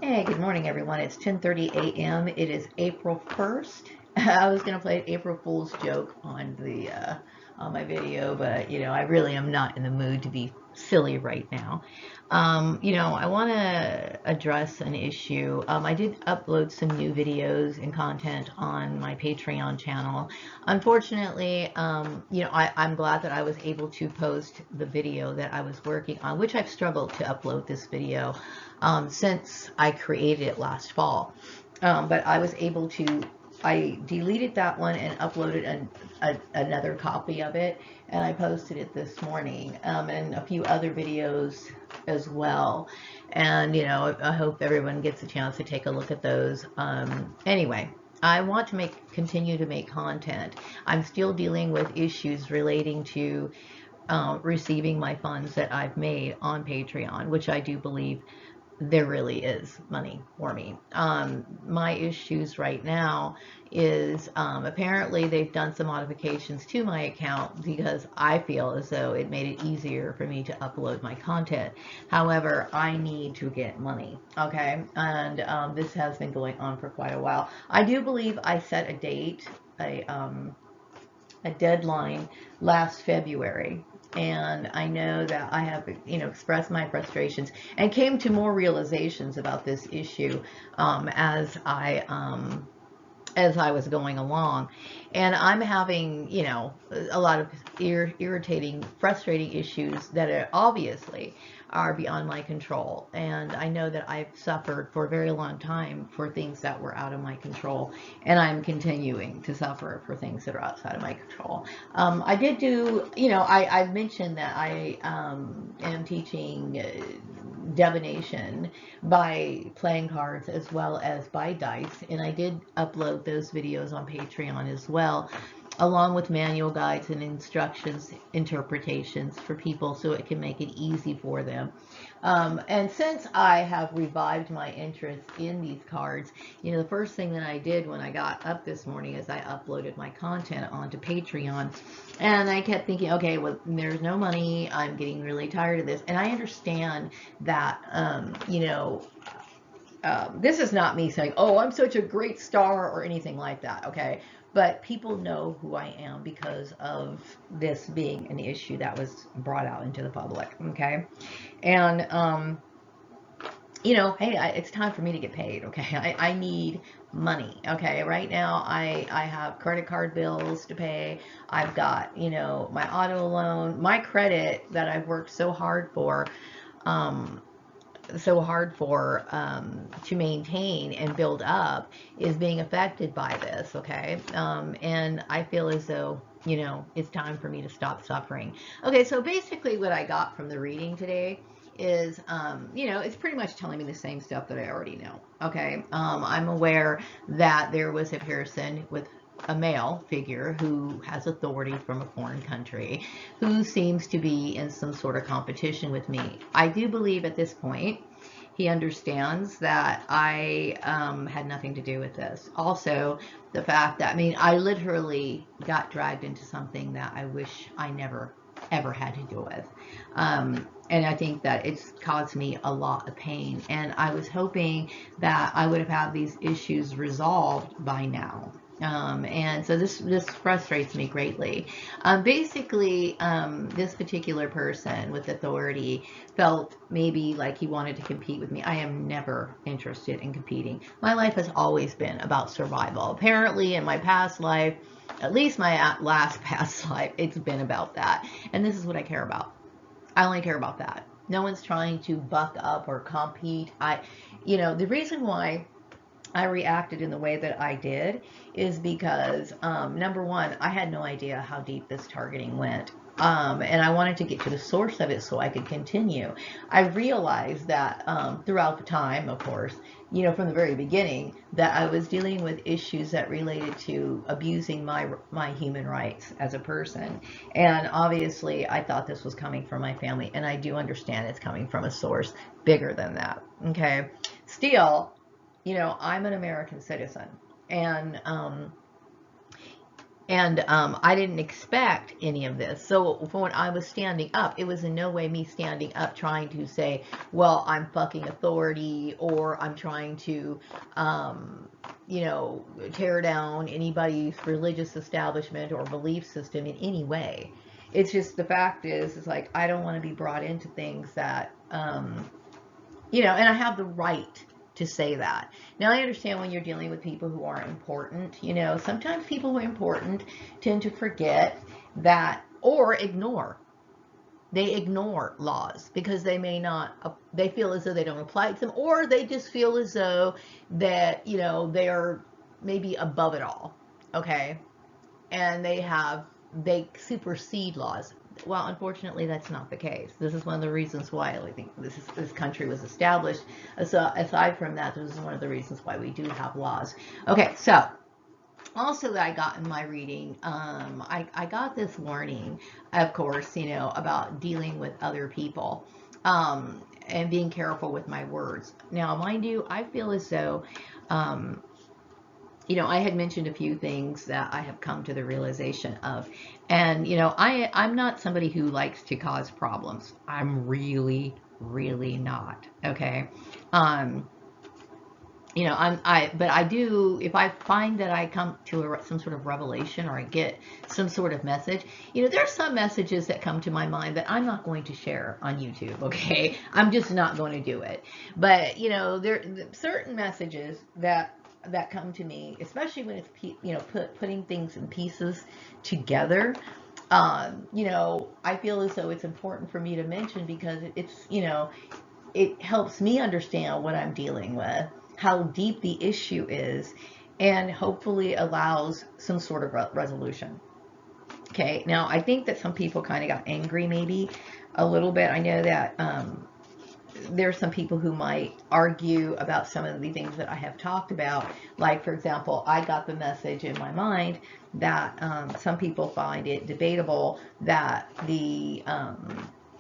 Hey, good morning, everyone. It's 10:30 a.m. It is April 1st. I was gonna play an April Fool's joke on the on my video, but I really am not in the mood to be silly right now. I want to address an issue. I did upload some new videos and content on my Patreon channel. Unfortunately, I'm glad that I was able to post the video that I was working on, which I've struggled to upload this video since I created it last fall. But I was able to, I deleted that one and uploaded another copy of it, and I posted it this morning, and a few other videos as well. And, I hope everyone gets a chance to take a look at those. Anyway, I want to continue to make content. I'm still dealing with issues relating to receiving my funds that I've made on Patreon, which I do believe there really is money for me. My issues right now is apparently they've done some modifications to my account because I feel as though it made it easier for me to upload my content. However, I need to get money, okay? And this has been going on for quite a while. I do believe I set a date, a deadline last February. And I know that I have, expressed my frustrations and came to more realizations about this issue as I was going along. And I'm having, a lot of irritating, frustrating issues that obviously are beyond my control. And I know that I've suffered for a very long time for things that were out of my control. And I'm continuing to suffer for things that are outside of my control. I did do, I've mentioned that I am teaching divination by playing cards as well as by dice, and I did upload those videos on Patreon as well, along with manual guides and instructions, interpretations for people so it can make it easy for them. And since I have revived my interest in these cards, the first thing that I did when I got up this morning is I uploaded my content onto Patreon. And I kept thinking, okay, well, there's no money. I'm getting really tired of this. And I understand that, this is not me saying, oh, I'm such a great star or anything like that, okay? But people know who I am because of this being an issue that was brought out into the public, okay? And, hey, it's time for me to get paid, okay? I need money, okay? Right now, I have credit card bills to pay. I've got, my auto loan, my credit that I've worked um, so hard for to maintain and build up is being affected by this, okay? And I feel as though, it's time for me to stop suffering. Okay, so basically what I got from the reading today is, it's pretty much telling me the same stuff that I already know, okay? I'm aware that there was a person with a male figure who has authority from a foreign country who seems to be in some sort of competition with me. I do believe at this point he understands that I had nothing to do with this. Also, the fact that, I mean, I literally got dragged into something that I wish I never ever had to deal with. And I think that it's caused me a lot of pain. And I was hoping that I would have had these issues resolved by now. And so this frustrates me greatly. Basically, this particular person with authority felt maybe like he wanted to compete with me. I am never interested in competing. My life has always been about survival. Apparently, in my past life, at least my last past life, it's been about that. And this is what I care about. I only care about that. No one's trying to buck up or compete. The reason why I reacted in the way that I did is because, number one, I had no idea how deep this targeting went. And I wanted to get to the source of it so I could continue. I realized that throughout the time, of course, from the very beginning, that I was dealing with issues that related to abusing my human rights as a person. And obviously, I thought this was coming from my family, and I do understand it's coming from a source bigger than that. Okay, still, I'm an American citizen, and And I didn't expect any of this. So when I was standing up, it was in no way me standing up trying to say, well, I'm fucking authority, or I'm trying to, you know, tear down anybody's religious establishment or belief system in any way. It's just the fact is, it's like I don't want to be brought into things that, you know, and I have the right to say that. Now, I understand when you're dealing with people who are important, you know, sometimes people who are important tend to forget that or ignore. They ignore laws because they may not, they feel as though they don't apply to them, or they just feel as though that, you know, they are maybe above it all. Okay. And they supersede laws. Well, unfortunately, that's not the case. This is one of the reasons why I think this country was established. So aside from that, this is one of the reasons why we do have laws. Okay, so also that I got in my reading, I got this warning, of course, you know, about dealing with other people, and being careful with my words. Now, mind you, I feel as though, um, you know, I had mentioned a few things that I have come to the realization of. And, you know, I'm not somebody who likes to cause problems. I'm really, really not. Okay. Um, you know, but I do, if I find that I come to some sort of revelation, or I get some sort of message, you know, there's some messages that come to my mind that I'm not going to share on YouTube, okay? I'm just not going to do it. But, you know, there certain messages that come to me, especially when it's, you know, putting things in pieces together. You know, I feel as though it's important for me to mention because it's, you know, it helps me understand what I'm dealing with, how deep the issue is, and hopefully allows some sort of resolution. Okay, now I think that some people kind of got angry, maybe a little bit. I know that there's some people who might argue about some of the things that I have talked about. Like, for example, I got the message in my mind that some people find it debatable that the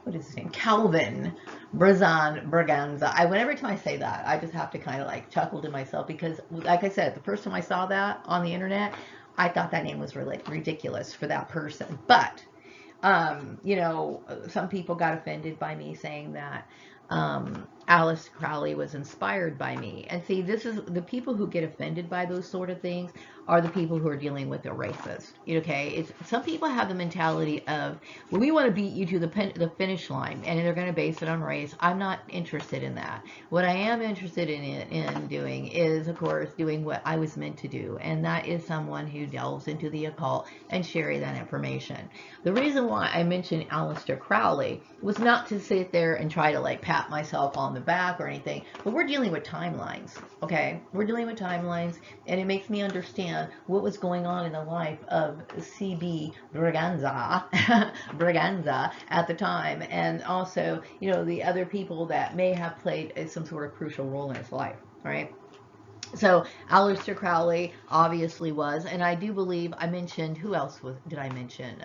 what is his name? Calvin Braganza. Every time I say that, I just have to kind of like chuckle to myself because, like I said, the first time I saw that on the internet, I thought that name was really ridiculous for that person. But you know, some people got offended by me saying that Alice Crowley was inspired by me. And see, this is the people who get offended by those sort of things are the people who are dealing with a racist. Okay, it's some people have the mentality of, well, we want to beat you to the finish line, and they're going to base it on race. I'm not interested in that. What I am interested in doing is, of course, doing what I was meant to do, and that is someone who delves into the occult and sharing that information. The reason why I mentioned Aleister Crowley was not to sit there and try to like pat myself on the back or anything, but we're dealing with timelines, okay? We're dealing with timelines, and it makes me understand what was going on in the life of C.B. Braganza, Braganza at the time, and also, you know, the other people that may have played some sort of crucial role in his life, right? So Aleister Crowley obviously was, and I do believe I mentioned, who else did I mention?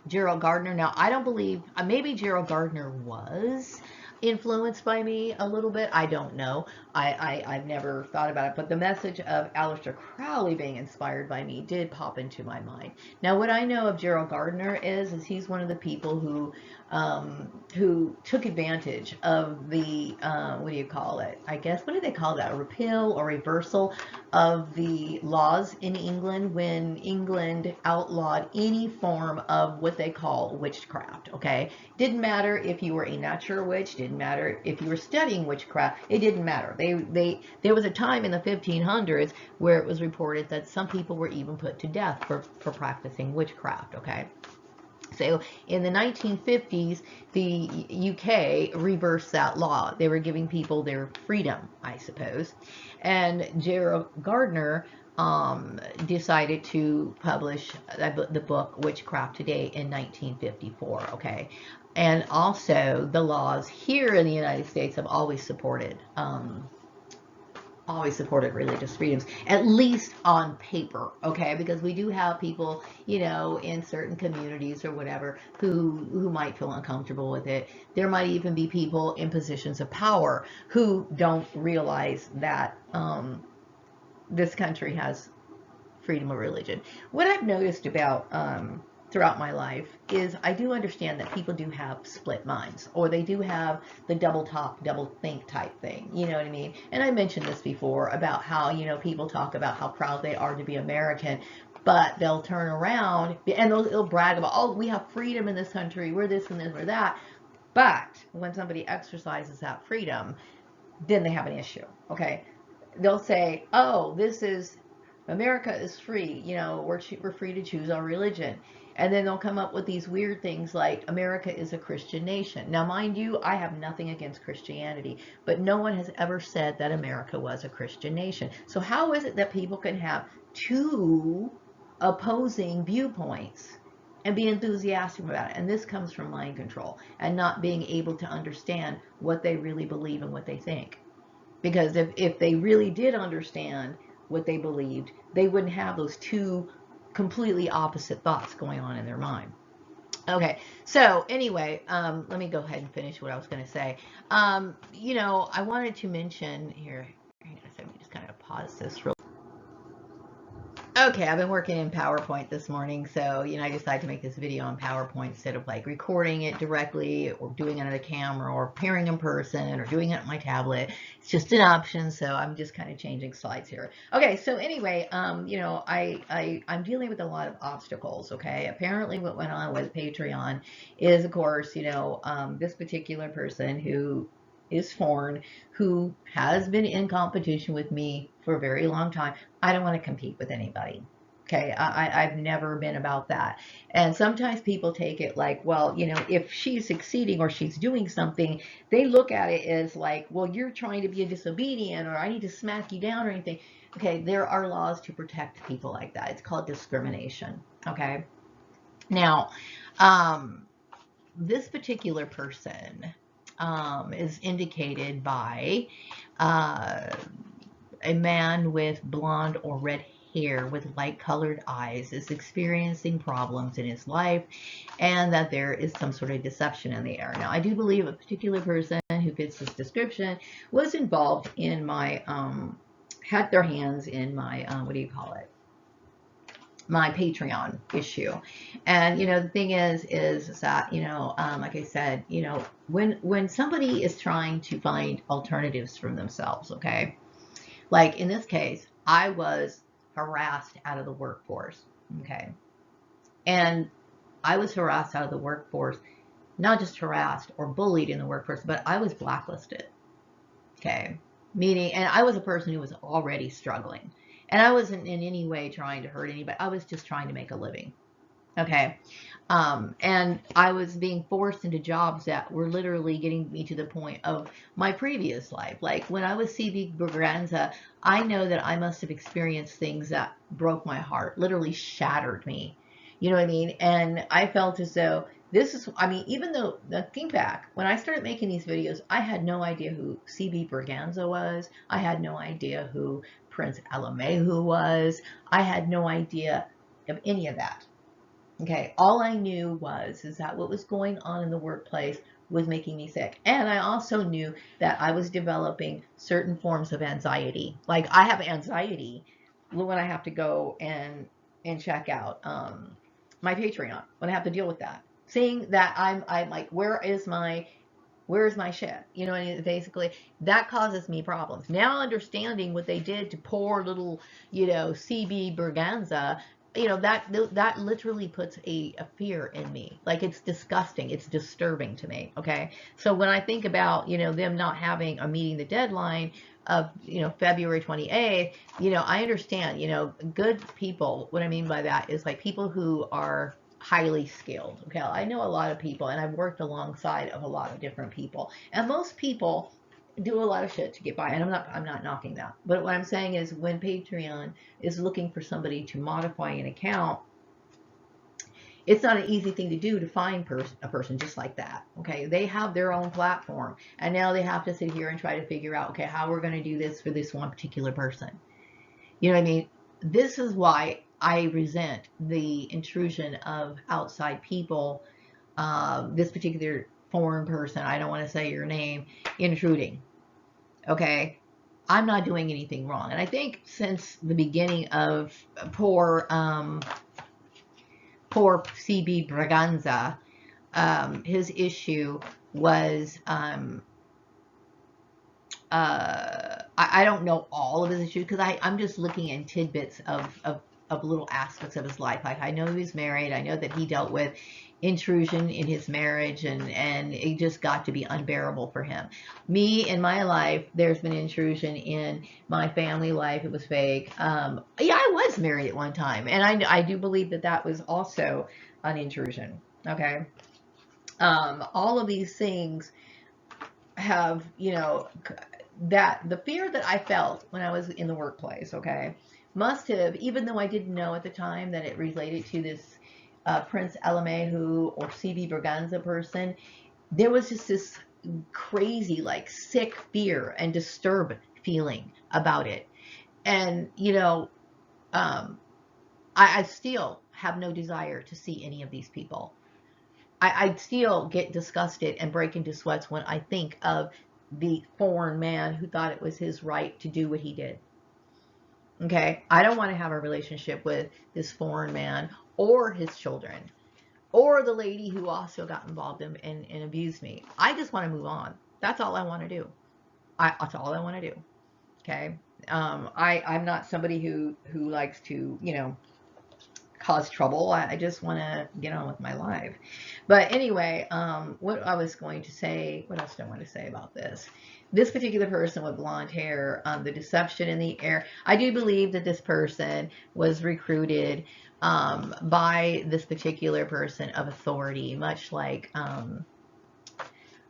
Gerald Gardner. Now I don't believe, maybe Gerald Gardner was influenced by me a little bit. I don't know. I've never thought about it, but the message of Aleister Crowley being inspired by me did pop into my mind. Now, what I know of Gerald Gardner is he's one of the people who took advantage of the, what do you call it? I guess, what do they call that? A repeal or reversal of the laws in England when England outlawed any form of what they call witchcraft, okay? Didn't matter if you were a natural witch, didn't matter if you were studying witchcraft, it didn't matter. There was a time in the 1500s where it was reported that some people were even put to death for practicing witchcraft, okay? So in the 1950s, the UK reversed that law. They were giving people their freedom, I suppose. And Gerald Gardner decided to publish the book Witchcraft Today in 1954, okay? And also the laws here in the United States have always supported religious freedoms, at least on paper, okay? Because we do have people, you know, in certain communities or whatever who might feel uncomfortable with it. There might even be people in positions of power who don't realize that this country has freedom of religion. What I've noticed about throughout my life is I do understand that people do have split minds, or they do have the double talk, double think type thing. You know what I mean? And I mentioned this before about how, you know, people talk about how proud they are to be American, but they'll turn around and they'll brag about, oh, we have freedom in this country, we're this and this, we're that. But when somebody exercises that freedom, then they have an issue. Okay, they'll say, oh, this is America is free, you know, we're free to choose our religion. And then they'll come up with these weird things like America is a Christian nation. Now, mind you, I have nothing against Christianity, but no one has ever said that America was a Christian nation. So how is it that people can have two opposing viewpoints and be enthusiastic about it? And this comes from mind control and not being able to understand what they really believe and what they think. Because if they really did understand what they believed, they wouldn't have those two completely opposite thoughts going on in their mind. Okay, so anyway, let me go ahead and finish what I was going to say. You know, I wanted to mention here, hang on a second, let me just kind of pause this real. Okay, I've been working in PowerPoint this morning, so, you know, I decided to make this video on PowerPoint instead of like recording it directly or doing it on a camera or appearing in person or doing it on my tablet. It's just an option, so I'm just kind of changing slides here. Okay, so anyway, you know, I'm dealing with a lot of obstacles, okay? Apparently what went on with Patreon is, of course, you know, this particular person who is foreign, who has been in competition with me for a very long time. I don't want to compete with anybody. Okay, I've never been about that. And sometimes people take it like, well, you know, if she's succeeding or she's doing something, they look at it as like, well, you're trying to be disobedient, or I need to smack you down or anything. Okay, there are laws to protect people like that. It's called discrimination. Okay, now, this particular person is indicated by a man with blonde or red hair with light colored eyes is experiencing problems in his life, and that there is some sort of deception in the air. Now, I do believe a particular person who fits this description was involved in my, had their hands in my, what do you call it? My Patreon issue. And, you know, the thing is that, you know, like I said, you know, when somebody is trying to find alternatives for themselves, okay, like in this case, I was harassed out of the workforce, okay, and I was harassed out of the workforce, not just harassed or bullied in the workforce, but I was blacklisted, okay, meaning, and I was a person who was already struggling. And I wasn't in any way trying to hurt anybody. I was just trying to make a living. Okay. And I was being forced into jobs that were literally getting me to the point of my previous life. Like when I was CB Braganza, I know that I must have experienced things that broke my heart, literally shattered me. You know what I mean? And I felt as though this is, I mean, even though, think back, when I started making these videos, I had no idea who CB Braganza was. I had no idea who Prince Alamehu was. I had no idea of any of that. Okay, all I knew is that what was going on in the workplace was making me sick. And I also knew that I was developing certain forms of anxiety. Like I have anxiety when I have to go and check out my Patreon, when I have to deal with that. Seeing that I'm like, where's my shit? You know, and basically that causes me problems. Now understanding what they did to poor little, you know, CB Braganza, you know, that literally puts a fear in me. Like it's disgusting. It's disturbing to me. Okay. So when I think about, you know, them not having or meeting the deadline of, you know, February 28th, you know, I understand, you know, good people. What I mean by that is like people who are highly skilled. Okay, I know a lot of people, and I've worked alongside of a lot of different people, and most people do a lot of shit to get by, and I'm not knocking that, but what I'm saying is when Patreon is looking for somebody to modify an account, it's not an easy thing to do to find a person just like that. Okay, they have their own platform, and now they have to sit here and try to figure out, okay, how we're going to do this for this one particular person. You know what I mean? This is why I resent the intrusion of outside people, this particular foreign person, I don't want to say your name, intruding. Okay? I'm not doing anything wrong. And I think since the beginning of poor CB Braganza, his issue was I don't know all of his issues because I'm just looking in tidbits of little aspects of his life. Like I know he was married. I know that he dealt with intrusion in his marriage, and it just got to be unbearable for him. Me in my life, there's been intrusion in my family life. It was fake. Yeah, I was married at one time, and I do believe that that was also an intrusion. Okay. All of these things have, that the fear that I felt when I was in the workplace, okay, must have, even though I didn't know at the time that it related to this Prince Alamehu or CB Braganza person, there was just this crazy, like, sick fear and disturbed feeling about it. And, um, I still have no desire to see any of these people. I still get disgusted and break into sweats when I think of the foreign man who thought it was his right to do what he did. Okay? I don't want to have a relationship with this foreign man or his children or the lady who also got involved and abused me. I just want to move on. That's all I want to do. That's all I want to do. Okay? I'm not somebody who likes to, cause trouble. I just want to get on with my life. But anyway, what I was going to say, what else do I want to say about this? This particular person with blonde hair, the deception in the air. I do believe that this person was recruited by this particular person of authority, much like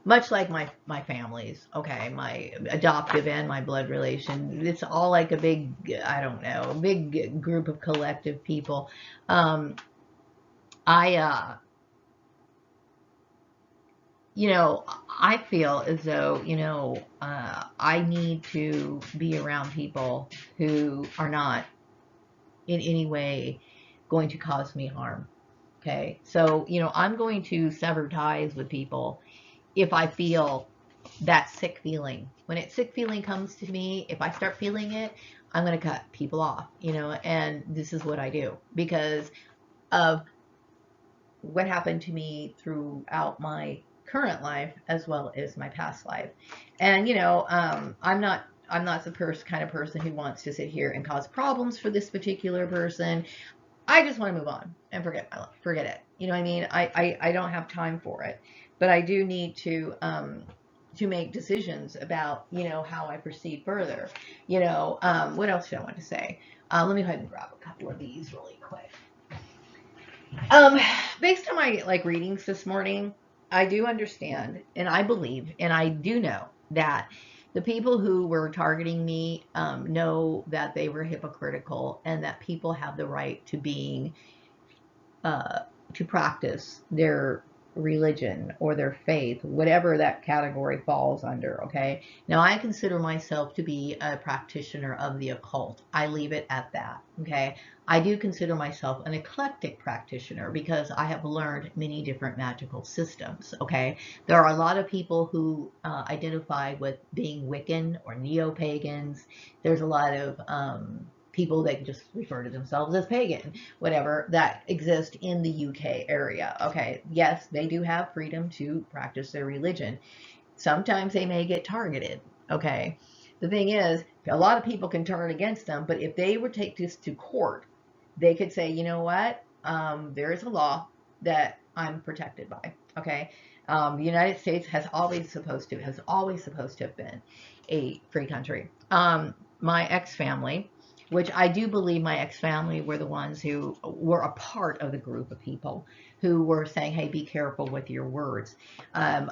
my family's, okay, my adoptive and my blood relation. It's all like a big, I don't know, a big group of collective people. Um, I, I feel as though, I need to be around people who are not in any way going to cause me harm. Okay. So, I'm going to sever ties with people if I feel that sick feeling. When that sick feeling comes to me, if I start feeling it, I'm going to cut people off, and this is what I do because of what happened to me throughout my current life as well as my past life. And, I'm not the kind of person who wants to sit here and cause problems for this particular person. I just want to move on and forget it. You know what I mean? I don't have time for it, but I do need to make decisions about, how I proceed further. What else do I want to say? Let me go ahead and grab a couple of these really quick. Um, Based on my readings this morning, I do understand and I believe and I do know that the people who were targeting me know that they were hypocritical and that people have the right to being uh, to practice their religion or their faith, whatever that category falls under. Okay. Now, I consider myself to be a practitioner of the occult. I leave it at that. Okay. I do consider myself an eclectic practitioner because I have learned many different magical systems. Okay. There are a lot of people who identify with being Wiccan or neo pagans. There's a lot of people that just refer to themselves as pagan, whatever, that exist in the UK area. Okay, yes, they do have freedom to practice their religion. Sometimes they may get targeted. Okay, the thing is, a lot of people can turn against them, but if they would take this to court, they could say, you know what, there is a law that I'm protected by. Okay, the United States has always supposed to have been a free country. My ex family, which I do believe my ex family were the ones who were a part of the group of people who were saying, hey, be careful with your words. I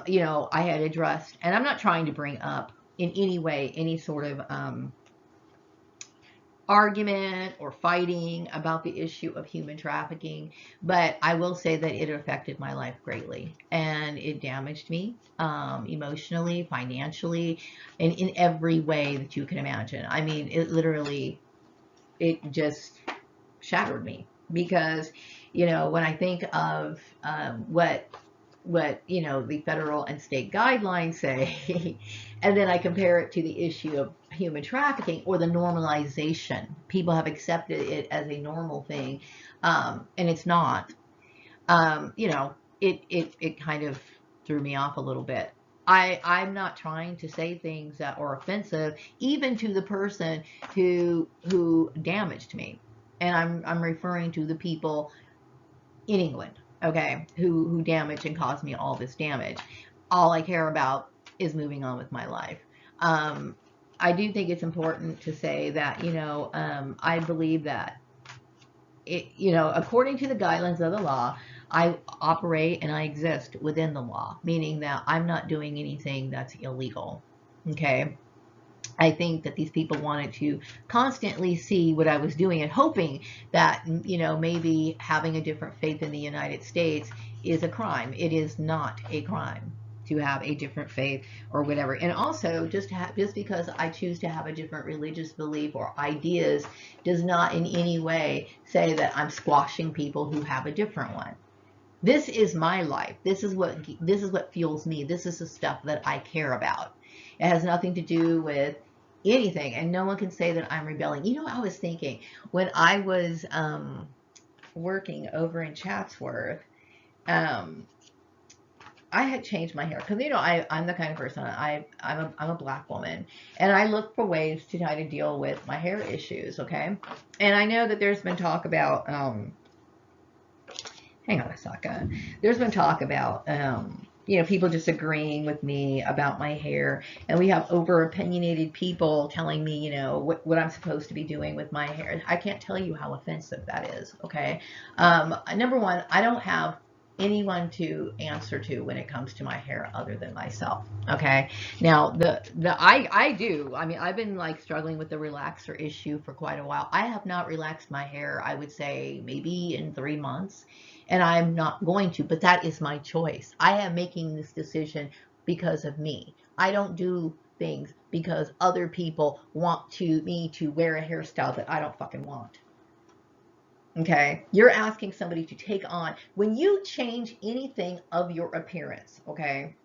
had addressed, and I'm not trying to bring up in any way any sort of argument or fighting about the issue of human trafficking, but I will say that it affected my life greatly and it damaged me emotionally, financially, and in every way that you can imagine. I mean, it just shattered me because, when I think of what the federal and state guidelines say, and then I compare it to the issue of human trafficking or the normalization. People have accepted it as a normal thing, and it's not. You know, it kind of threw me off a little bit. I'm not trying to say things that are offensive, even to the person who damaged me, and I'm referring to the people in England, okay, who damaged and caused me all this damage. All I care about is moving on with my life. Um, I do think it's important to say that, I believe that according to the guidelines of the law, I operate and I exist within the law, meaning that I'm not doing anything that's illegal. Okay. I think that these people wanted to constantly see what I was doing and hoping that, maybe having a different faith in the United States is a crime. It is not a crime to have a different faith or whatever. And also, just because I choose to have a different religious belief or ideas does not in any way say that I'm squashing people who have a different one. This is my life. This is what fuels me. This is the stuff that I care about. It has nothing to do with anything, and no one can say that I'm rebelling. I was thinking when I was working over in Chatsworth, um, I had changed my hair because I'm the kind of person I'm a black woman, and I look for ways to try to deal with my hair issues. Okay, and I know that there's been talk about hang on a second. There's been talk about, people disagreeing with me about my hair, and we have over opinionated people telling me, what I'm supposed to be doing with my hair. I can't tell you how offensive that is. Okay. Number one, I don't have anyone to answer to when it comes to my hair other than myself. Okay. Now I do. I mean, I've been like struggling with the relaxer issue for quite a while. I have not relaxed my hair, I would say maybe in 3 months, and I'm not going to, but that is my choice. I am making this decision because of me. I don't do things because other people want me to wear a hairstyle that I don't fucking want. Okay? You're asking somebody to take on, when you change anything of your appearance, okay?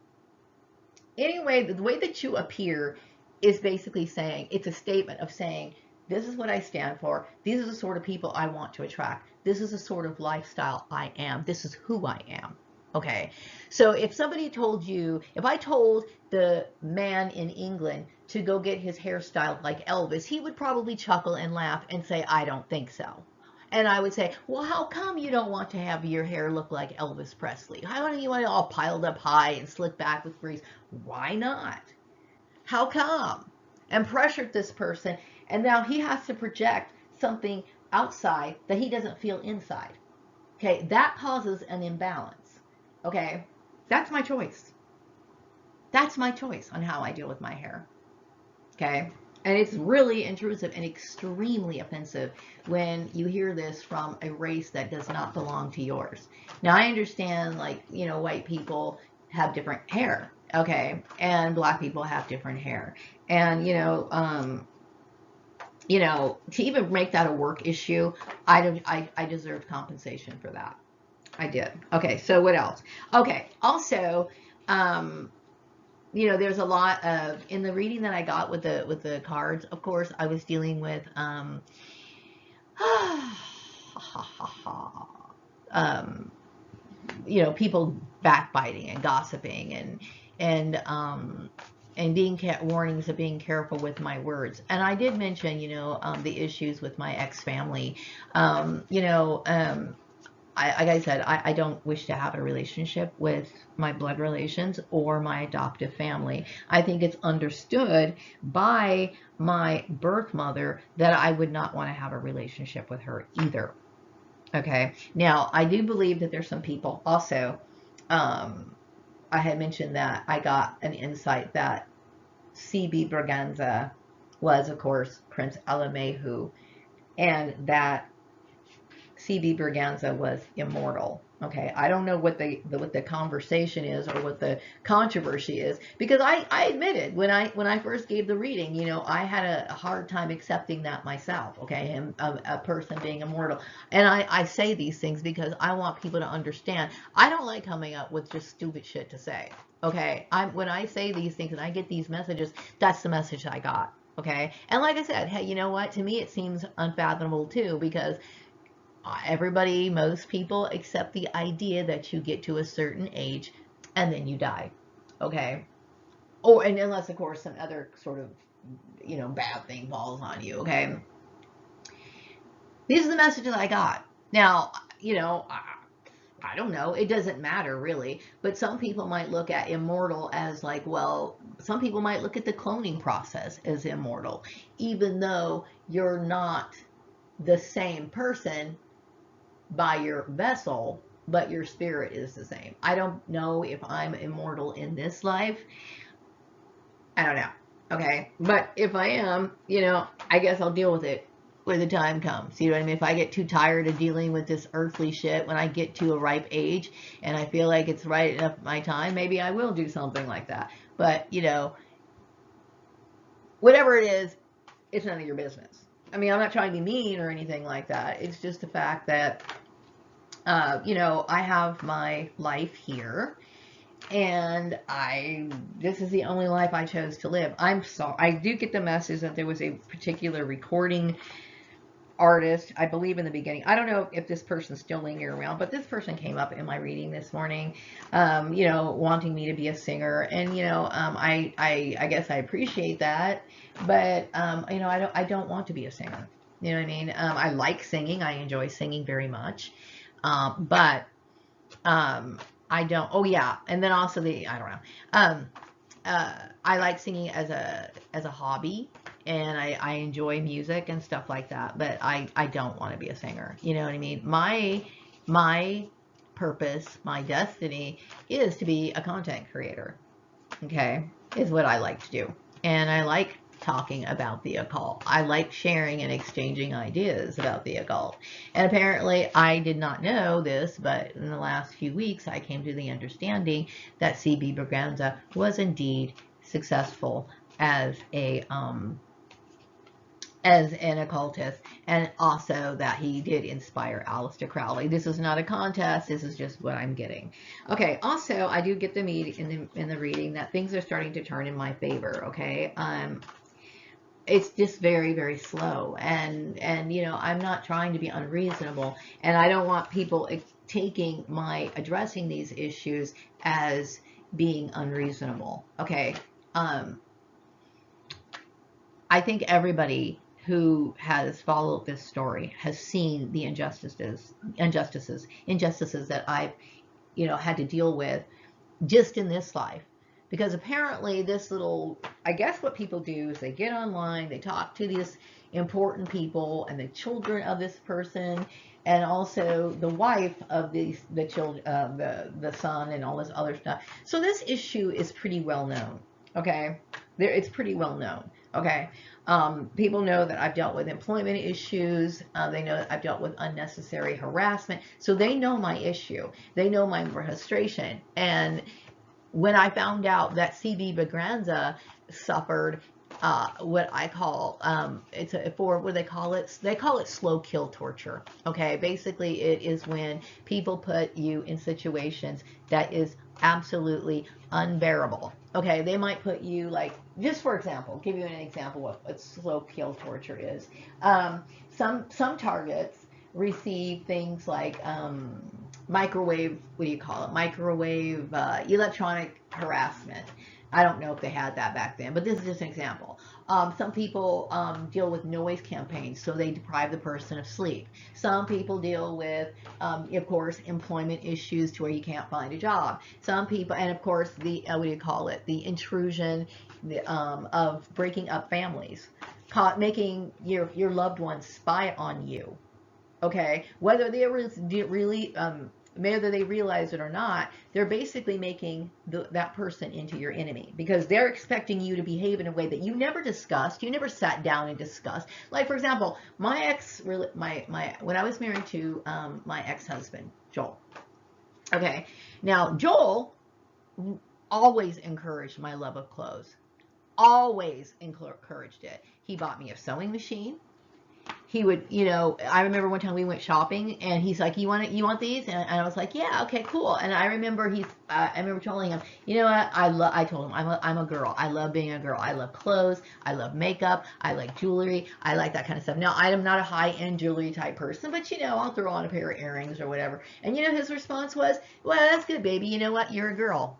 Anyway, the way that you appear is basically saying, it's a statement of saying, this is what I stand for. These are the sort of people I want to attract. This is the sort of lifestyle I am. This is who I am. Okay. So if I told the man in England to go get his hairstyle like Elvis, he would probably chuckle and laugh and say, I don't think so. And I would say, well, how come you don't want to have your hair look like Elvis Presley? How do you want it all piled up high and slicked back with grease? Why not? How come? And pressured this person, and now he has to project something outside that he doesn't feel inside. Okay, that causes an imbalance. Okay, that's my choice. That's my choice on how I deal with my hair. Okay, and it's really intrusive and extremely offensive when you hear this from a race that does not belong to yours. Now, I understand, like, white people have different hair, okay, and black people have different hair. And, to even make that a work issue, I deserved compensation for that. I did. Okay, so what else? Okay, also, um, there's a lot of, in the reading that I got with the cards. Of course, I was dealing with um, people backbiting and gossiping and being warnings of being careful with my words. And I did mention, the issues with my ex-family. Like I said, I don't wish to have a relationship with my blood relations or my adoptive family. I think it's understood by my birth mother that I would not want to have a relationship with her either. Okay. Now, I do believe that there's some people also. I had mentioned that I got an insight that C.B. Braganza was, of course, Prince Alamehu, and that C.B. Braganza was immortal. Okay, I don't know what the conversation is or what the controversy is, because I admitted when I first gave the reading, I had a hard time accepting that myself. Okay, him, a person being immortal, and I say these things because I want people to understand. I don't like coming up with just stupid shit to say. Okay, when I say these things and I get these messages, that's the message I got. Okay. And like I said, hey, you know what? To me, it seems unfathomable too, because everybody, most people accept the idea that you get to a certain age and then you die. Okay. Or, and unless, of course, some other sort of, bad thing falls on you. Okay. These are the messages I got. Now, I don't know. It doesn't matter really. But some people might look at immortal as like, well, some people might look at the cloning process as immortal, even though you're not the same person by your vessel, but your spirit is the same. I don't know if I'm immortal in this life. I don't know. Okay. But if I am, I guess I'll deal with it when the time comes. You know what I mean? If I get too tired of dealing with this earthly shit when I get to a ripe age and I feel like it's right enough my time, maybe I will do something like that. But, whatever it is, it's none of your business. I mean, I'm not trying to be mean or anything like that. It's just the fact that, I have my life here, and this is the only life I chose to live. I'm sorry. I do get the message that there was a particular recording artist, I believe in the beginning. I don't know if this person's still lingering around, but this person came up in my reading this morning, wanting me to be a singer. And, I guess I appreciate that, but, I don't want to be a singer. You know what I mean? I like singing. I enjoy singing very much. But I don't. Oh yeah, and then also I don't know. I like singing as a hobby, and I enjoy music and stuff like that. But I don't want to be a singer. You know what I mean? My purpose, my destiny is to be a content creator. Okay, is what I like to do, and I like talking about the occult. I like sharing and exchanging ideas about the occult. And apparently, I did not know this, but in the last few weeks, I came to the understanding that C.B. Braganza was indeed successful as an occultist, and also that he did inspire Aleister Crowley. This is not a contest. This is just what I'm getting. Okay. Also, I do get the in the reading that things are starting to turn in my favor. Okay. It's just very, very slow, and I'm not trying to be unreasonable, and I don't want people taking my addressing these issues as being unreasonable. Okay. I think everybody who has followed this story has seen the injustices that I've, had to deal with just in this life. Because apparently this little, I guess what people do is they get online, they talk to these important people and the children of this person, and also the wife of the children, the son, and all this other stuff. So this issue is pretty well known. Okay, it's pretty well known. Okay, people know that I've dealt with employment issues. They know that I've dealt with unnecessary harassment. So they know my issue. They know my frustration. And when I found out that C.B. Braganza suffered what I call what do they call it? They call it slow kill torture. Okay, basically it is when people put you in situations that is absolutely unbearable. Okay, they might put you like, just for example, give you an example of what slow kill torture is. Some targets receive things like microwave, what do you call it? Microwave electronic harassment. I don't know if they had that back then, but this is just an example. Some people deal with noise campaigns, so they deprive the person of sleep. Some people deal with, of course, employment issues to where you can't find a job. Some people, and of course, the what do you call it? The intrusion of breaking up families, making your loved ones spy on you. Okay, whether they really whether they realize it or not, they're basically making that person into your enemy, because they're expecting you to behave in a way that you never discussed, you never sat down and discussed. Like, for example, when I was married to my ex-husband, Joel. Okay, now Joel always encouraged my love of clothes, always encouraged it. He bought me a sewing machine. he would, you know, I remember one time we went shopping and he's like, you want these? And I was like, yeah, okay, cool. And I remember I remember telling him, you know what? I told him, I'm a girl. I love being a girl. I love clothes. I love makeup. I like jewelry. I like that kind of stuff. Now, I am not a high-end jewelry type person, but you know, I'll throw on a pair of earrings or whatever. And you know, his response was, well, that's good, baby. You know what? You're a girl.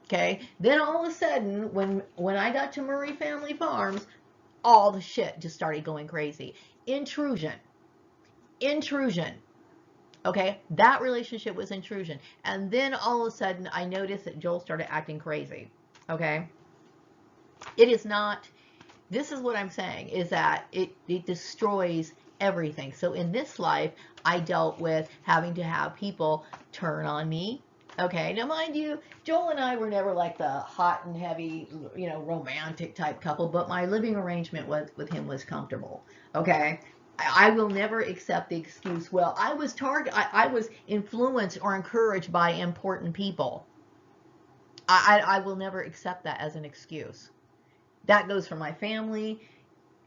Okay. Then all of a sudden, when I got to Murray Family Farms, all the shit just started going crazy. Intrusion. Intrusion. Okay, that relationship was intrusion. And then all of a sudden, I noticed that Joel started acting crazy. Okay, it is not, this is what I'm saying, is that it destroys everything. So in this life, I dealt with having to have people turn on me. Okay, now mind you, Joel and I were never like the hot and heavy, you know, romantic type couple, but my living arrangement with him was comfortable. Okay, I will never accept the excuse, well, I was influenced or encouraged by important people. I will never accept that as an excuse. That goes for my family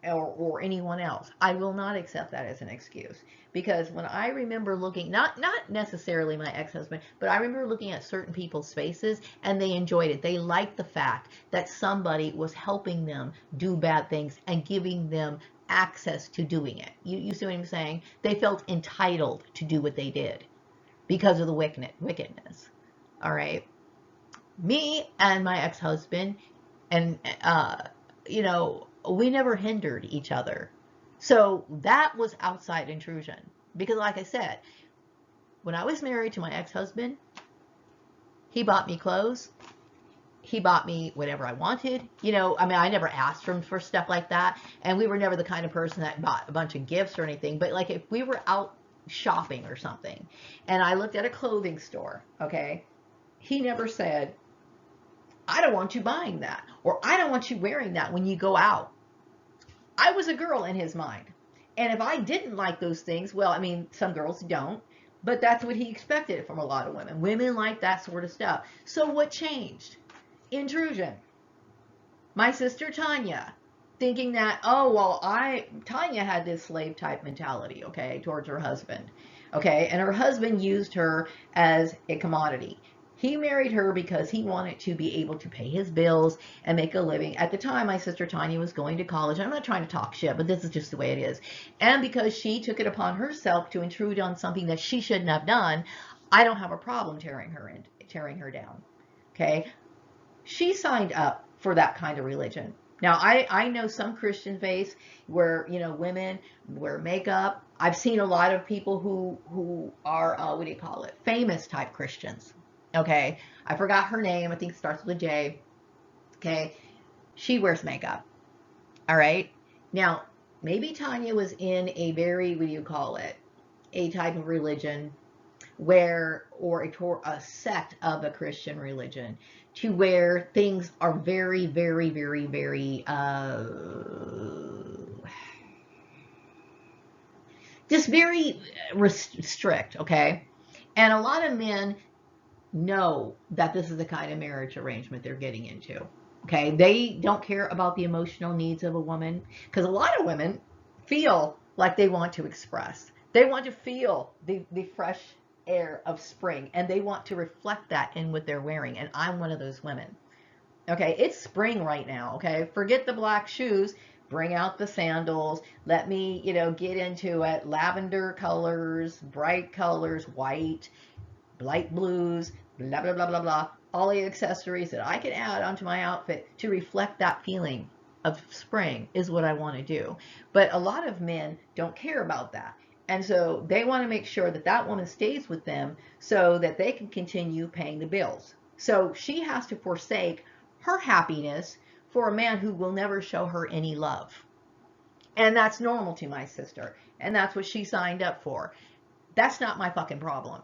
or anyone else. I will not accept that as an excuse, because when I remember looking, not necessarily my ex-husband, but I remember looking at certain people's faces and they enjoyed it. They liked the fact that somebody was helping them do bad things and giving them access to doing it. You see what I'm saying? They felt entitled to do what they did because of the wickedness. All right. Me and my ex-husband, and you know, we never hindered each other. So that was outside intrusion. Because like I said, when I was married to my ex-husband, he bought me clothes. He bought me whatever I wanted. You know, I mean, I never asked him for stuff like that. And we were never the kind of person that bought a bunch of gifts or anything. But like if we were out shopping or something and I looked at a clothing store, okay, he never said, I don't want you buying that, or I don't want you wearing that when you go out. I was a girl in his mind. And if I didn't like those things, well, I mean, some girls don't, but that's what he expected from a lot of women. Women like that sort of stuff. So what changed? Intrusion. My sister Tanya, thinking that, oh, well, Tanya had this slave type mentality, okay, towards her husband, okay, and her husband used her as a commodity. He married her because he wanted to be able to pay his bills and make a living. At the time, my sister Tanya was going to college. I'm not trying to talk shit, but this is just the way it is. And because she took it upon herself to intrude on something that she shouldn't have done, I don't have a problem tearing her down. Okay? She signed up for that kind of religion. Now, I know some Christian faiths where, you know, women wear makeup. I've seen a lot of people who are, what do you call it, famous type Christians. Okay, I forgot her name. I think it starts with a J. Okay, she wears makeup. All right. Now, maybe Tanya was in a very, what do you call it, a type of religion where, or a sect of a Christian religion, to where things are very, very, very, very, just very strict. Okay, and a lot of men know that this is the kind of marriage arrangement they're getting into. Okay, they don't care about the emotional needs of a woman, because a lot of women feel like they want to express. They want to feel the fresh air of spring, and they want to reflect that in what they're wearing. And I'm one of those women. Okay, it's spring right now. Okay, forget the black shoes. Bring out the sandals. Let me, you know, get into it. Lavender colors, bright colors, white, light blues, blah, blah, blah, blah, blah. All the accessories that I can add onto my outfit to reflect that feeling of spring is what I want to do. But a lot of men don't care about that. And so they want to make sure that that woman stays with them so that they can continue paying the bills. So she has to forsake her happiness for a man who will never show her any love. And that's normal to my sister. And that's what she signed up for. That's not my fucking problem.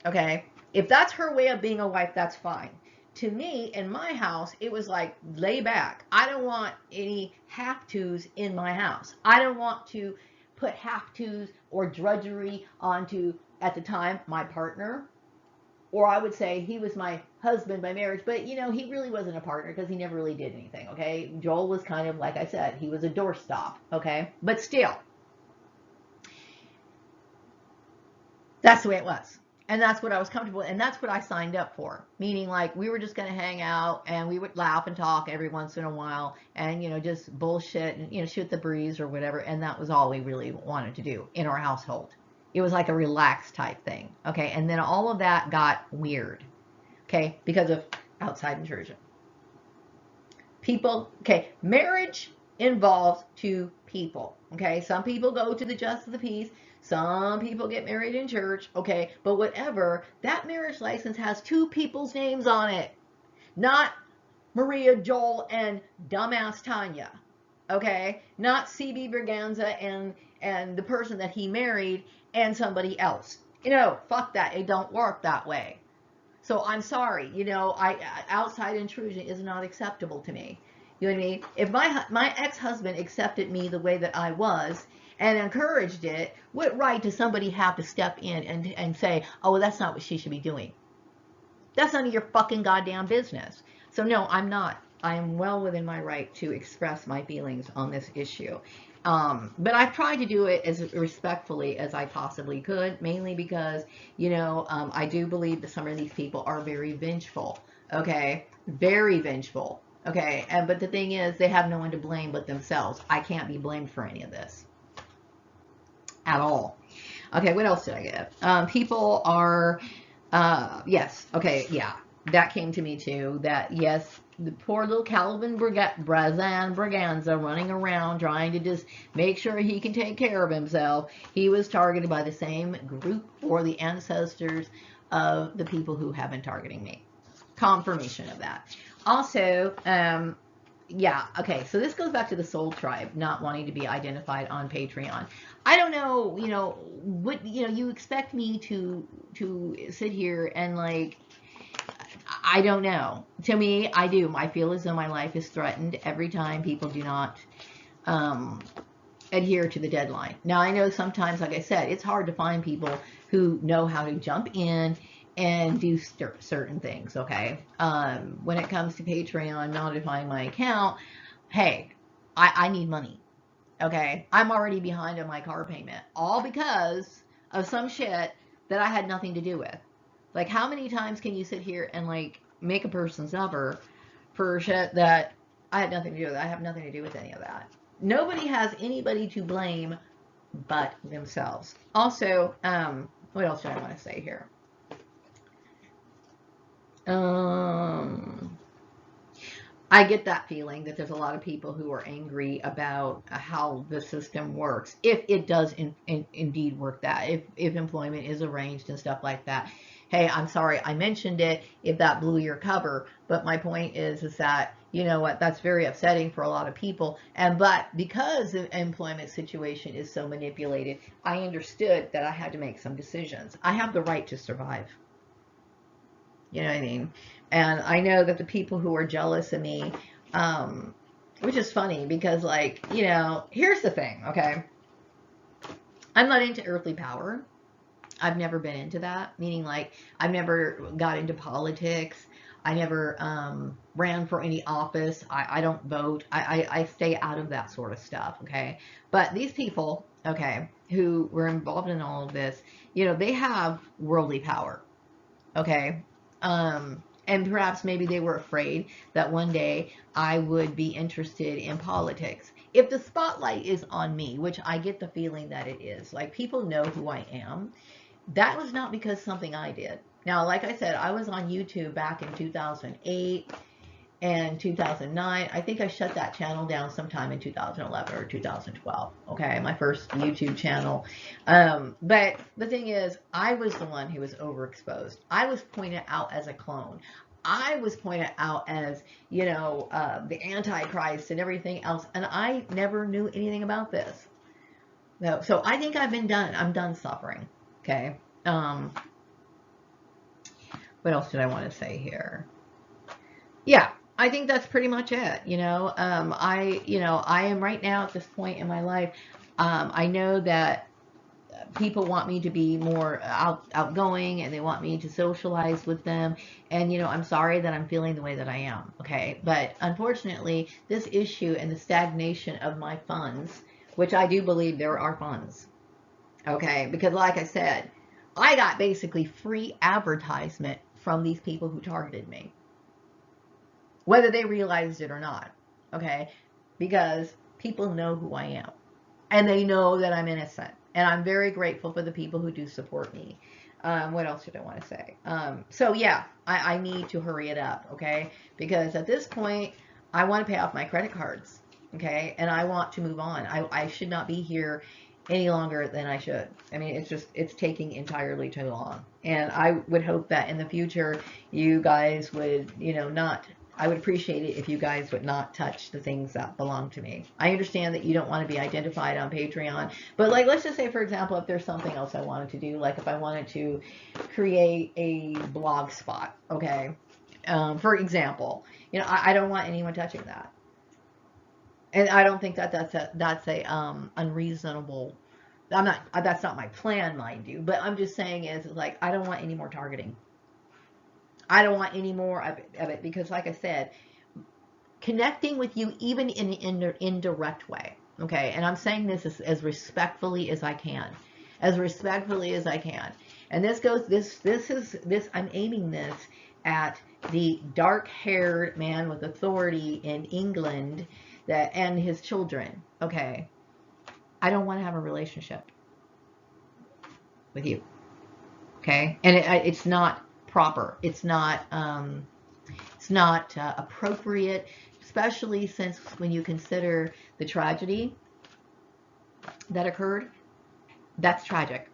Okay? If that's her way of being a wife, that's fine. To me, in my house, it was like, lay back. I don't want any have-tos in my house. I don't want to put have-tos or drudgery onto, at the time, my partner. or I would say he was my husband by marriage, but you know, he really wasn't a partner because he never really did anything, okay? Joel was kind of, like I said, he was a doorstop, okay? But still, that's the way it was. And that's what I was comfortable with, and that's what I signed up for. Meaning, like, we were just going to hang out, and we would laugh and talk every once in a while, and, you know, just bullshit and, you know, shoot the breeze or whatever. And that was all we really wanted to do in our household. It was like a relaxed type thing, okay? And then all of that got weird, okay, because of outside intrusion. People, okay, marriage involves two people, okay? Some people go to the justice of the peace. Some people get married in church, okay? But whatever, that marriage license has two people's names on it, not Maria, Joel, and dumbass Tanya, okay? Not CB Braganza and the person that he married and somebody else. You know, fuck that. It don't work that way. So I'm sorry, you know, outside intrusion is not acceptable to me. You know what I mean? If my ex-husband accepted me the way that I was and encouraged it, what right does somebody have to step in and say, oh, well, that's not what she should be doing? That's none of your fucking goddamn business. So no, I'm not. I am well within my right to express my feelings on this issue. But I've tried to do it as respectfully as I possibly could, mainly because, you know, I do believe that some of these people are very vengeful, okay? Very vengeful, okay? But the thing is, they have no one to blame but themselves. I can't be blamed for any of this at all. Okay, what else did I get? People are, yes, okay, yeah, that came to me too, that yes, the poor little Calvin Braganza running around trying to just make sure he can take care of himself. He was targeted by the same group or the ancestors of the people who have been targeting me. Confirmation of that. Also, yeah, okay, so this goes back to the Soul Tribe not wanting to be identified on Patreon. I don't know, you know, what, you know, you expect me to sit here and, like, I don't know. To me, I do. I feel as though my life is threatened every time people do not adhere to the deadline. Now, I know sometimes, like I said, it's hard to find people who know how to jump in and do certain things, okay? When it comes to Patreon modifying my account, hey, I need money, okay? I'm already behind on my car payment, all because of some shit that I had nothing to do with. Like, how many times can you sit here and, like, make a person suffer for shit that I had nothing to do with? I have nothing to do with any of that. Nobody has anybody to blame but themselves. Also, what else do I want to say here? I get that feeling that there's a lot of people who are angry about how the system works, if it does indeed work that, if employment is arranged and stuff like that. Hey, I'm sorry I mentioned it if that blew your cover, but my point is that, you know what, that's very upsetting for a lot of people. But because the employment situation is so manipulated, I understood that I had to make some decisions. I have the right to survive. You know what I mean? And I know that the people who are jealous of me, which is funny because, like, you know, here's the thing, okay? I'm not into earthly power. I've never been into that, meaning, like, I've never got into politics. I never ran for any office. I don't vote. I stay out of that sort of stuff, okay? But these people, okay, who were involved in all of this, you know, they have worldly power, okay? And perhaps maybe they were afraid that one day I would be interested in politics. If the spotlight is on me, which I get the feeling that it is, like, people know who I am, that was not because something I did. Now, like I said, I was on YouTube back in 2008 and 2009. I think I shut that channel down sometime in 2011 or 2012. Okay, my first YouTube channel. But the thing is, I was the one who was overexposed. I was pointed out as a clone. I was pointed out as, you know, the Antichrist and everything else, and I never knew anything about this. No, so I think I've been done. I'm done suffering. Okay. What else did I want to say here? Yeah, I think that's pretty much it. You know, I am right now at this point in my life. I know that people want me to be more outgoing, and they want me to socialize with them. And, I'm sorry that I'm feeling the way that I am. Okay. But unfortunately, this issue and the stagnation of my funds, which I do believe there are funds. Okay. Because like I said, I got basically free advertisement from these people who targeted me, whether they realized it or not. Okay. Because people know who I am, and they know that I'm innocent. And I'm very grateful for the people who do support me. What else did I want to say? So yeah, I need to hurry it up, okay? Because at this point, I want to pay off my credit cards, okay? And I want to move on. I should not be here any longer than I should. I mean, it's taking entirely too long. And I would hope that in the future, you guys would, not, I would appreciate it if you guys would not touch the things that belong to me. I understand that you don't want to be identified on Patreon, but like, let's just say, for example, if there's something else I wanted to do, like if I wanted to create a blog spot, okay? For example, I don't want anyone touching that. And I don't think that that's a unreasonable. That's not my plan, mind you. But I'm just saying is like, I don't want any more targeting. I don't want any more of it because, like I said, connecting with you even in an indirect way. Okay, and I'm saying this as respectfully as I can, as respectfully as I can. And this goes. This. I'm aiming this at the dark-haired man with authority in England and his children. Okay, I don't want to have a relationship with you. Okay, and it's not proper. It's not appropriate, especially since when you consider the tragedy that occurred. That's tragic.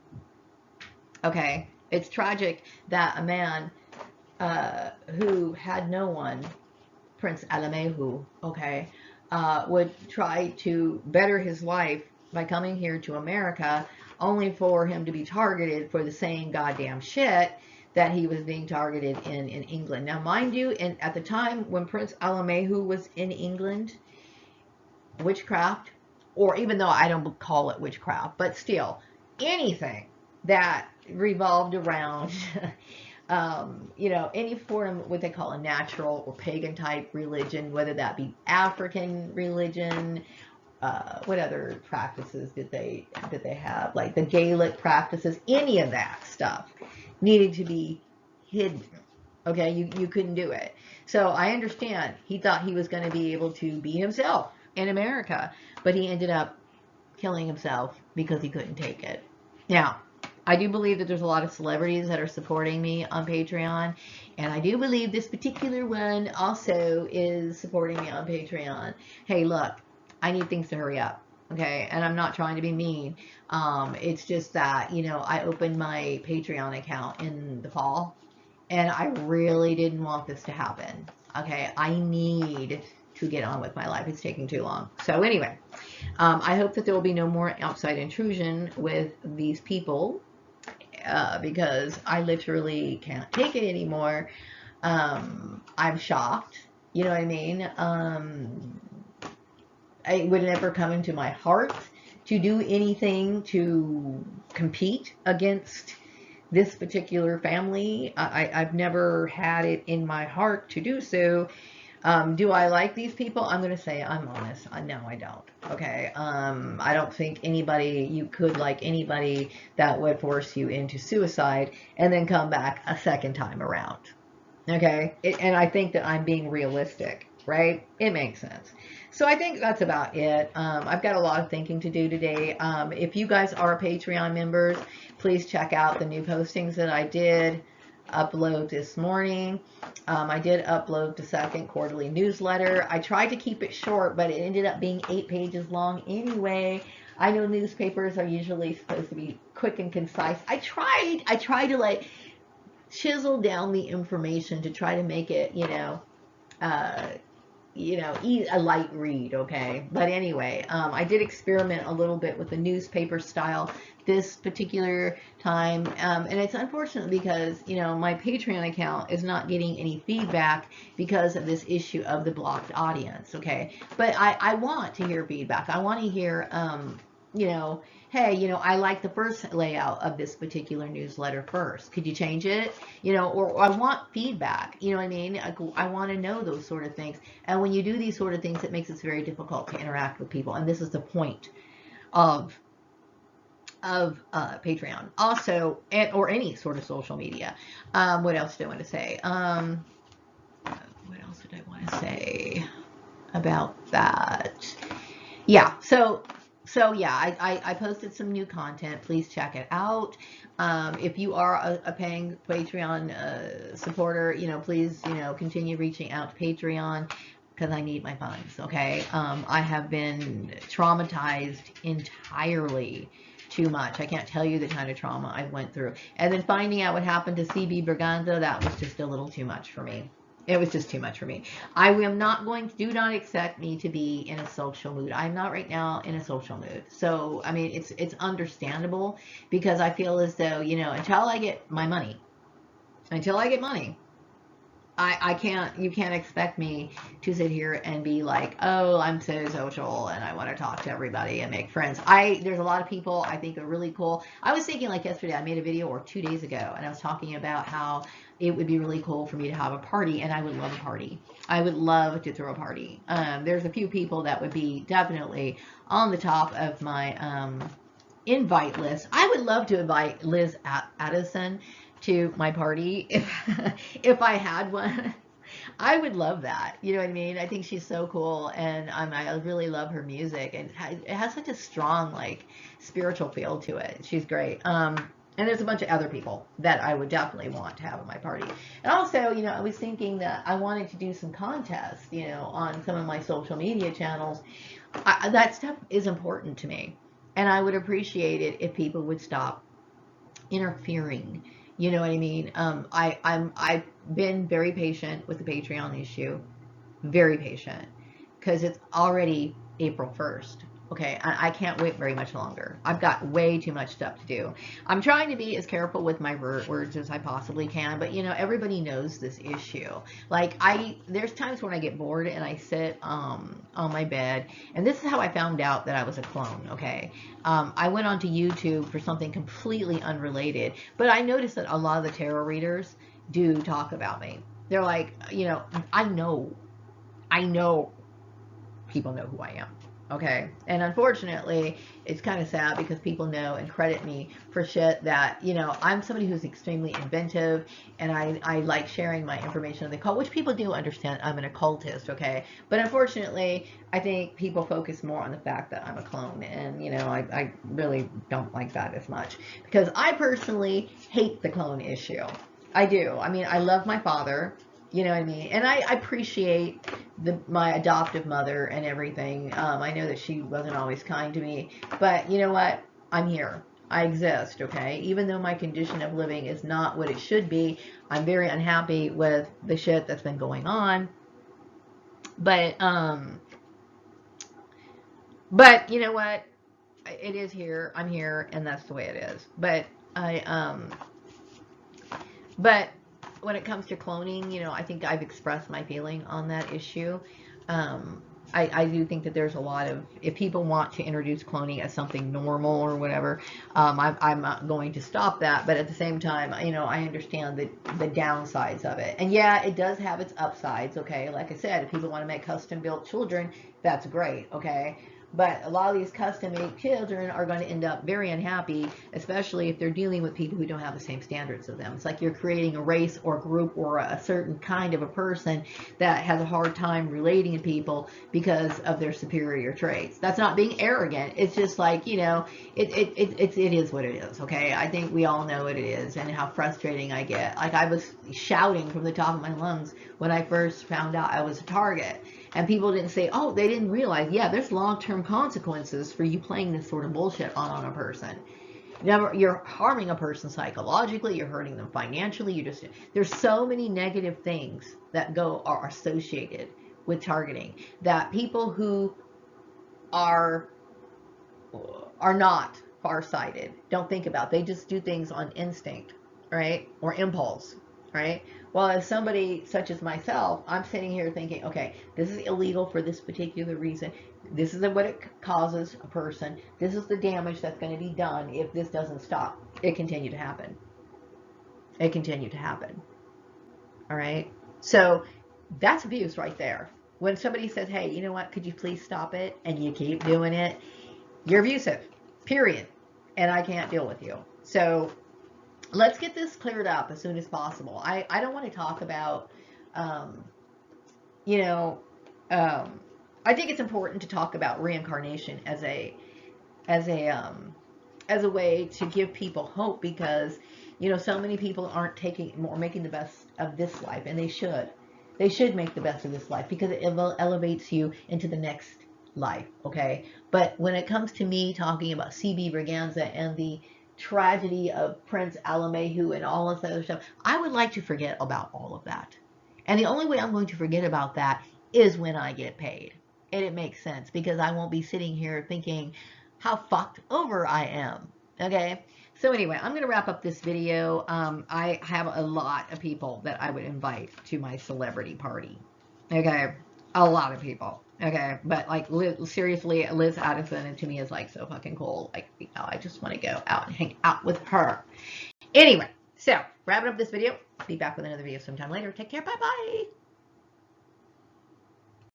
Okay, it's tragic that a man who had no one, Prince Alamehu, okay, would try to better his life by coming here to America, only for him to be targeted for the same goddamn shit that he was being targeted in England. Now, mind you, at the time when Prince Alamehu was in England, witchcraft, or even though I don't call it witchcraft, but still, anything that revolved around any form of what they call a natural or pagan type religion, whether that be African religion, what other practices did they have? Like the Gaelic practices, any of that stuff needed to be hidden. Okay, you couldn't do it. So I understand he thought he was going to be able to be himself in America, but he ended up killing himself because he couldn't take it. Now, I do believe that there's a lot of celebrities that are supporting me on Patreon, and I do believe this particular one also is supporting me on Patreon. Hey, look, I need things to hurry up, okay? And I'm not trying to be mean. It's just that, I opened my Patreon account in the fall, and I really didn't want this to happen, okay? I need to get on with my life. It's taking too long. So anyway, I hope that there will be no more outside intrusion with these people, because I literally can't take it anymore. I'm shocked. You know what I mean? It would never come into my heart to do anything to compete against this particular family. I've never had it in my heart to do so. Do I like these people? I'm going to say I'm honest. No, I don't. Okay. I don't think you could like anybody that would force you into suicide and then come back a second time around. Okay. And I think that I'm being realistic, right? It makes sense. So I think that's about it. I've got a lot of thinking to do today. If you guys are Patreon members, please check out the new postings that I did upload this morning. I did upload the second quarterly newsletter. I tried to keep it short, but it ended up being 8 pages long anyway. I know newspapers are usually supposed to be quick and concise. I tried to like chisel down the information to try to make it, a light read, okay? But anyway, I did experiment a little bit with the newspaper style this particular time, and it's unfortunate because, my Patreon account is not getting any feedback because of this issue of the blocked audience, okay? But I want to hear feedback. I want to hear, you know, hey, I like the first layout of this particular newsletter first. Could you change it? Or I want feedback. You know what I mean? I want to know those sort of things. And when you do these sort of things, it makes it very difficult to interact with people. And this is the point of Patreon, also, or any sort of social media. What else do I want to say? What else did I want to say about that? Yeah, so yeah, I posted some new content. Please check it out. If you are a paying Patreon supporter, please, continue reaching out to Patreon because I need my funds. Okay, I have been traumatized entirely too much. I can't tell you the kind of trauma I went through. And then finding out what happened to CB Berganza, that was just a little too much for me. It was just too much for me. I am not going to, do not expect me to be in a social mood. I'm not right now in a social mood. So, I mean, it's understandable because I feel as though, until I get my money, I can't, you can't expect me to sit here and be like, oh, I'm so social and I want to talk to everybody and make friends. There's a lot of people I think are really cool. I was thinking, like, yesterday, I made a video, or 2 days ago, and I was talking about how it would be really cool for me to have a party, and I would love a party. I would love to throw a party. There's a few people that would be definitely on the top of my invite list. I would love to invite Liz Addison to my party if I had one. I would love that. You know what I mean? I think she's so cool, and I really love her music, and it has such a strong, like, spiritual feel to it. She's great. And there's a bunch of other people that I would definitely want to have at my party. And also, I was thinking that I wanted to do some contests, on some of my social media channels. That stuff is important to me, and I would appreciate it if people would stop interfering. You know what I mean? I've been very patient with the Patreon issue, very patient, because it's already April 1st. Okay, I can't wait very much longer. I've got way too much stuff to do. I'm trying to be as careful with my words as I possibly can, but everybody knows this issue. Like, there's times when I get bored and I sit on my bed, and this is how I found out that I was a clone. Okay, I went onto YouTube for something completely unrelated, but I noticed that a lot of the tarot readers do talk about me. They're like, I know people know who I am. Okay. And unfortunately, it's kind of sad because people know and credit me for shit that, I'm somebody who's extremely inventive, and I like sharing my information in the occult, which people do understand I'm an occultist. Okay. But unfortunately, I think people focus more on the fact that I'm a clone. And, I really don't like that as much because I personally hate the clone issue. I do. I mean, I love my father. You know what I mean? And I appreciate my adoptive mother and everything. I know that she wasn't always kind to me, but you know what? I'm here. I exist, okay? Even though my condition of living is not what it should be, I'm very unhappy with the shit that's been going on. But you know what? It is here. I'm here, and that's the way it is. But but when it comes to cloning, I think I've expressed my feeling on that issue. I do think that there's a lot of, if people want to introduce cloning as something normal or whatever, I'm not going to stop that. But at the same time, I understand the downsides of it. And yeah, it does have its upsides, okay? Like I said, if people want to make custom-built children, that's great, okay? But a lot of these custom-made children are going to end up very unhappy, especially if they're dealing with people who don't have the same standards as them. It's like you're creating a race or a group or a certain kind of a person that has a hard time relating to people because of their superior traits. That's not being arrogant. It's just like, it is what it is, okay? I think we all know what it is and how frustrating I get. Like, I was shouting from the top of my lungs when I first found out I was a target. And people didn't say, oh, they didn't realize, yeah, there's long-term consequences for you playing this sort of bullshit on a person. You're harming a person psychologically, you're hurting them financially, there's so many negative things that are associated with targeting that people who are not farsighted don't think about. They just do things on instinct, right? Or impulse, right? Well, as somebody such as myself, I'm sitting here thinking, okay, this is illegal for this particular reason. This is what it causes a person. This is the damage that's going to be done if this doesn't stop. It continued to happen. It continued to happen. All right. So that's abuse right there. When somebody says, hey, you know what, could you please stop it? And you keep doing it, you're abusive, period. And I can't deal with you. So let's get this cleared up as soon as possible. I don't want to talk about, you know, I think it's important to talk about reincarnation as a way to give people hope, because so many people aren't taking or making the best of this life, and they should make the best of this life because it elevates you into the next life. Okay, but when it comes to me talking about CB Braganza and the tragedy of Prince Alamehu and all of that other stuff, I would like to forget about all of that, and the only way I'm going to forget about that is when I get paid. And it makes sense because I won't be sitting here thinking how fucked over I am. Okay, so anyway, I'm going to wrap up this video. I have a lot of people that I would invite to my celebrity party. Okay, a lot of people. Okay, but like seriously, Liz Addison to me is like so fucking cool. Like, I just want to go out and hang out with her. Anyway, so wrapping up this video. Be back with another video sometime later. Take care. Bye bye.